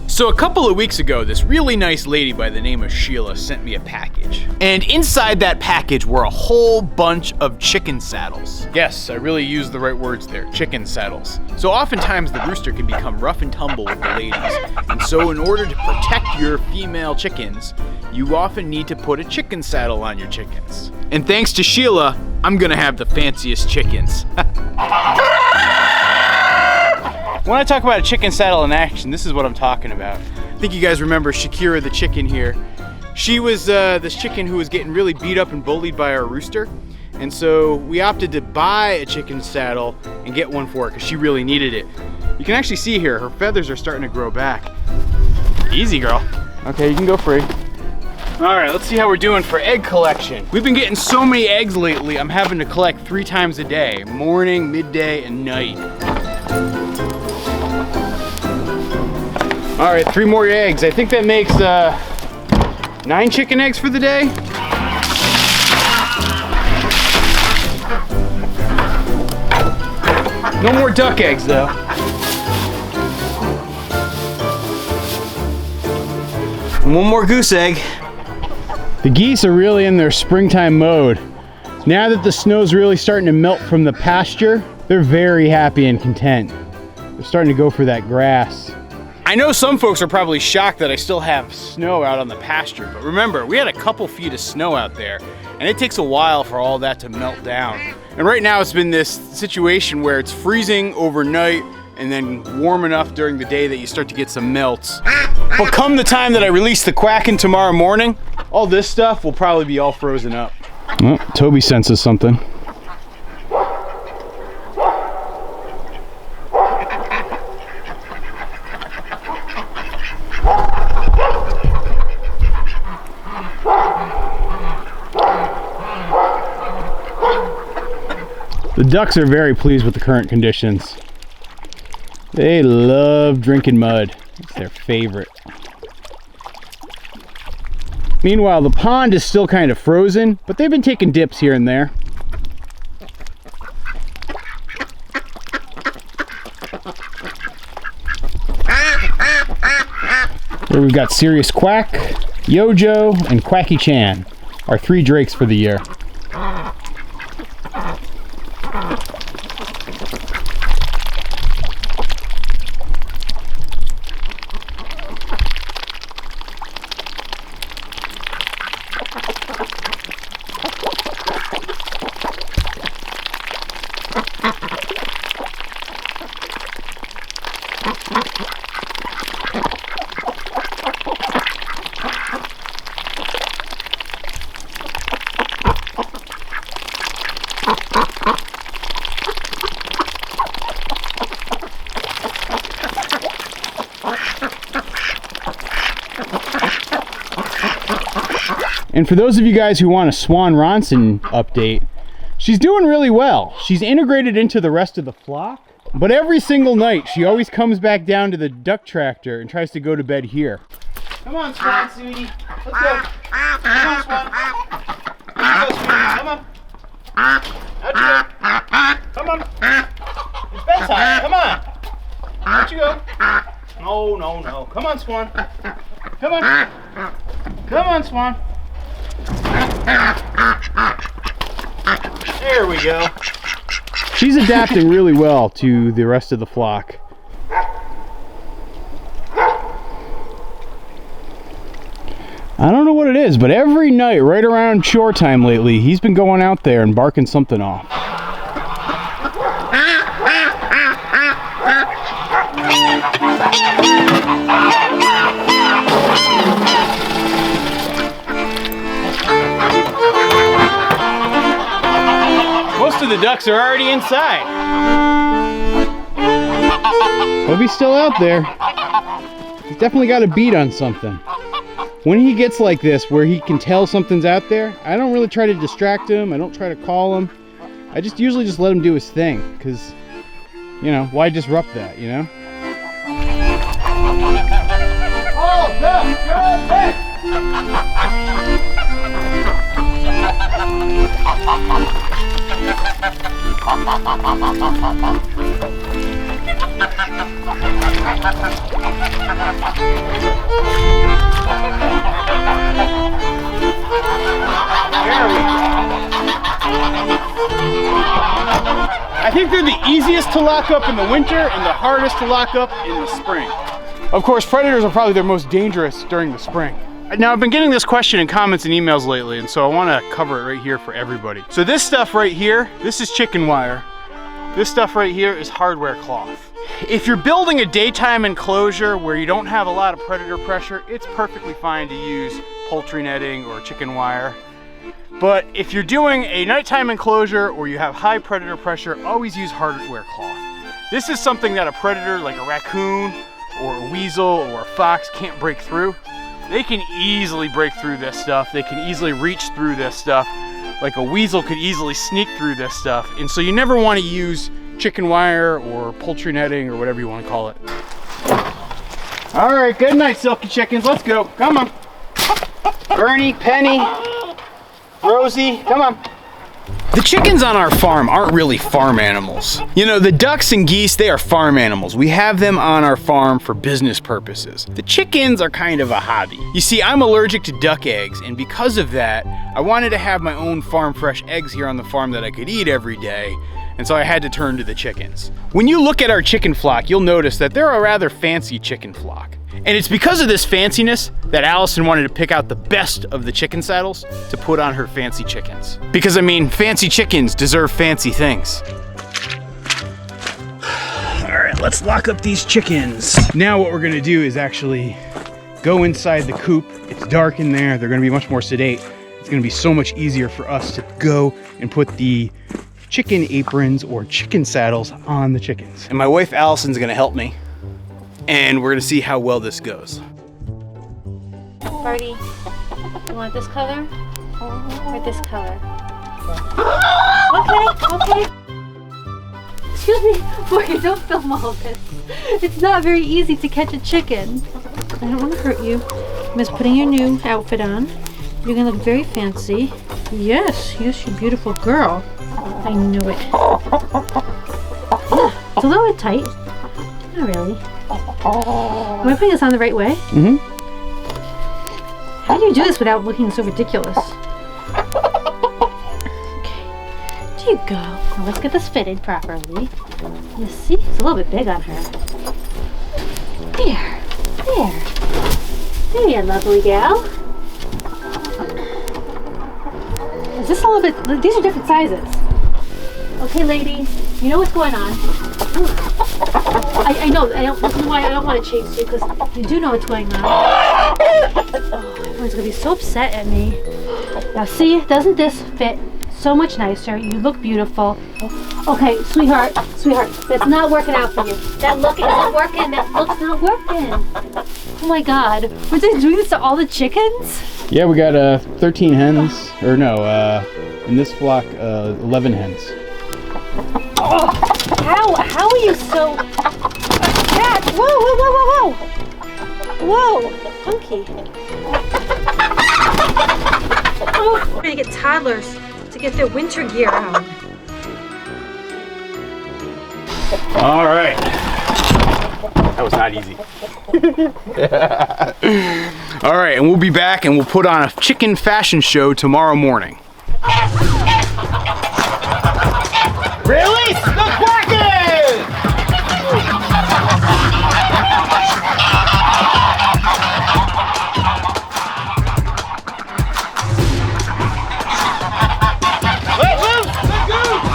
So a couple of weeks ago, this really nice lady by the name of Sheila sent me a package. And inside that package were a whole bunch of chicken saddles. Yes, I really used the right words there, chicken saddles. So oftentimes the rooster can become rough and tumble with the ladies. And so in order to protect your female chickens, you often need to put a chicken saddle on your chickens. And thanks to Sheila, I'm gonna have the fanciest chickens. When I talk about a chicken saddle in action, this is what I'm talking about. I think you guys remember Shakira the chicken here. She was this chicken who was getting really beat up and bullied by our rooster. And so we opted to buy a chicken saddle and get one for her because she really needed it. You can actually see here, her feathers are starting to grow back. Easy, girl. Okay, you can go free. All right, let's see how we're doing for egg collection. We've been getting so many eggs lately, I'm having to collect 3 times a day, morning, midday, and night. All right, 3 more eggs. I think that makes 9 chicken eggs for the day. No more duck eggs though. And 1 more goose egg. The geese are really in their springtime mode. Now that the snow's really starting to melt from the pasture, they're very happy and content. They're starting to go for that grass. I know some folks are probably shocked that I still have snow out on the pasture, but remember, we had a couple feet of snow out there, and it takes a while for all that to melt down. And right now it's been this situation where it's freezing overnight and then warm enough during the day that you start to get some melts. But come the time that I release the quacking tomorrow morning, all this stuff will probably be all frozen up. Oh, Toby senses something. The ducks are very pleased with the current conditions. They love drinking mud. It's their favorite. Meanwhile, the pond is still kind of frozen, but they've been taking dips here and there. Here we've got Serious Quack, Yojo, and Quacky Chan, our 3 drakes for the year. And for those of you guys who want a Swan Ronson update, she's doing really well. She's integrated into the rest of the flock, but every single night she always comes back down to the duck tractor and tries to go to bed here. Come on, Swan, sweetie. Let's go. Come on, Swan. Let's go, sweetie. Come on. Out you go. Come on. It's bedtime. Come on. Out you go. No, no, no. Come on, Swan. Come on. Come on, Swan. There we go. She's adapting really well to the rest of the flock. I don't know what it is, but every night right around chore time lately, he's been going out there and barking something off. Most of the ducks are already inside. Toby's still out there. He's definitely got a beat on something. When he gets like this, where he can tell something's out there, I don't really try to distract him. I don't try to call him. I just usually just let him do his thing, because, you know, why disrupt that, you know? Oh, no, I think they're the easiest to lock up in the winter and the hardest to lock up in the spring. Of course, predators are probably their most dangerous during the spring. Now, I've been getting this question in comments and emails lately, and so I want to cover it right here for everybody. So this stuff right here, this is chicken wire. This stuff right here is hardware cloth. If you're building a daytime enclosure where you don't have a lot of predator pressure, it's perfectly fine to use poultry netting or chicken wire. But if you're doing a nighttime enclosure or you have high predator pressure, always use hardware cloth. This is something that a predator like a raccoon or a weasel or a fox can't break through. They can easily break through this stuff. They can easily reach through this stuff. Like a weasel could easily sneak through this stuff. And so you never want to use chicken wire or poultry netting or whatever you want to call it. All right, good night, silky chickens. Let's go. Come on. Bernie, Penny, Rosie, come on. The chickens on our farm aren't really farm animals. You know, the ducks and geese, they are farm animals. We have them on our farm for business purposes. The chickens are kind of a hobby. You see, I'm allergic to duck eggs, and because of that, I wanted to have my own farm fresh eggs here on the farm that I could eat every day, and so I had to turn to the chickens. When you look at our chicken flock, you'll notice that they're a rather fancy chicken flock. And it's because of this fanciness that Allison wanted to pick out the best of the chicken saddles to put on her fancy chickens. Because I mean, fancy chickens deserve fancy things. All right, let's lock up these chickens. Now what we're gonna do is actually go inside the coop. It's dark in there. They're gonna be much more sedate. It's gonna be so much easier for us to go and put the chicken aprons or chicken saddles on the chickens. And my wife Allison's gonna help me. And we're gonna see how well this goes. Barty, you want this color or this color? Okay. Excuse me, Morgan, don't film all this. It's not very easy to catch a chicken. I don't want to hurt you. I'm just putting your new outfit on. You're gonna look very fancy. Yes, you beautiful girl. I knew it. Yeah, it's a little bit tight. Not really. Am I putting this on the right way? Mm-hmm. How do you do this without looking so ridiculous? Okay. There you go. Now let's get this fitted properly. You see? It's a little bit big on her. There. There you lovely gal. Is this a little bit... These are different sizes. Okay, lady. You know what's going on. I know. This is why I don't want to chase you, because you do know what's going on. Oh, everyone's going to be so upset at me. Now, see? Doesn't this fit so much nicer? You look beautiful. Okay, sweetheart. That's not working out for you. That look isn't working. That look's not working. Oh, my God. We're just doing this to all the chickens? Yeah, we got 13 hens. Or no, in this flock, 11 hens. Oh, how are you so attached? Whoa, funky. Oh, we're gonna get toddlers to get their winter gear on. All right. That was not easy. All right, and we'll be back and we'll put on a chicken fashion show tomorrow morning. Release the Kraken! Let loose the goose!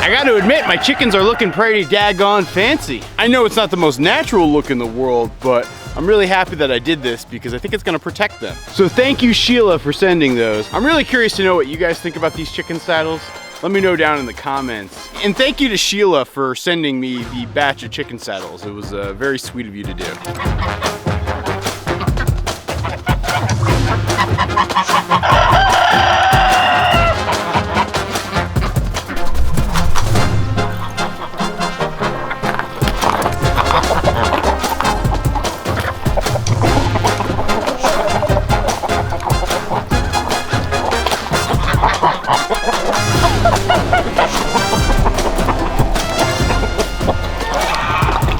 I gotta admit, my chickens are looking pretty daggone fancy. I know it's not the most natural look in the world, but I'm really happy that I did this because I think it's gonna protect them. So thank you, Sheila, for sending those. I'm really curious to know what you guys think about these chicken saddles. Let me know down in the comments. And thank you to Sheila for sending me the batch of chicken saddles. It was very sweet of you to do.